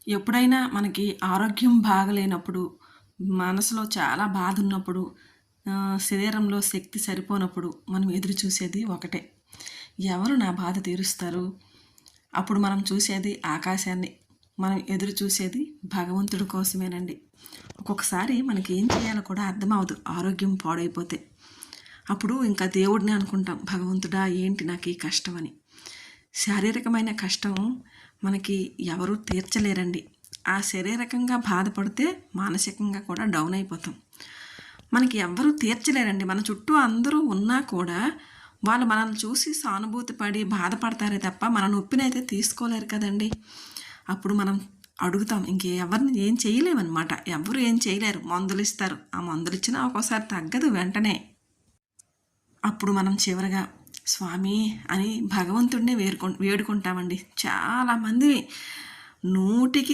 ఎప్పుడైనా మనకి ఆరోగ్యం బాగలేనప్పుడు, మనసులో చాలా బాధున్నప్పుడు, శరీరంలో శక్తి సరిపోనప్పుడు మనం ఎదురు చూసేది ఒకటే. ఎవరు నా బాధ తీరుస్తారు? అప్పుడు మనం చూసేది ఆకాశాన్ని. మనం ఎదురు చూసేది భగవంతుడి కోసమేనండి. ఒక్కొక్కసారి మనకి ఏం చేయాలో కూడా అర్థమవ్వదు ఆరోగ్యం పాడైపోతే. అప్పుడు ఇంకా దేవుడినే అనుకుంటాం, భగవంతుడా ఏంటి నాకు ఈ కష్టం అని. శారీరకమైన కష్టం మనకి ఎవరూ తీర్చలేరండి. ఆ శారీరకంగా బాధపడితే మానసికంగా కూడా డౌన్ అయిపోతాం. మనకి ఎవ్వరూ తీర్చలేరండి. మన చుట్టూ అందరూ ఉన్నా కూడా వాళ్ళు మనల్ని చూసి సానుభూతి పడి బాధపడతారే తప్ప మన నొప్పినైతే తీసుకోలేరు కదండి. అప్పుడు మనం అడుగుతాం, ఎవరిని ఏం చేయలేమన్నమాట. ఎవరు ఏం చేయలేరు. మందులు ఇస్తారు, ఆ మందులు ఇచ్చినా ఒక్కోసారి తగ్గదు వెంటనే. అప్పుడు మనం చివరగా స్వామి అని భగవంతుడినే వేడుకుంటామండి. చాలామంది 100కి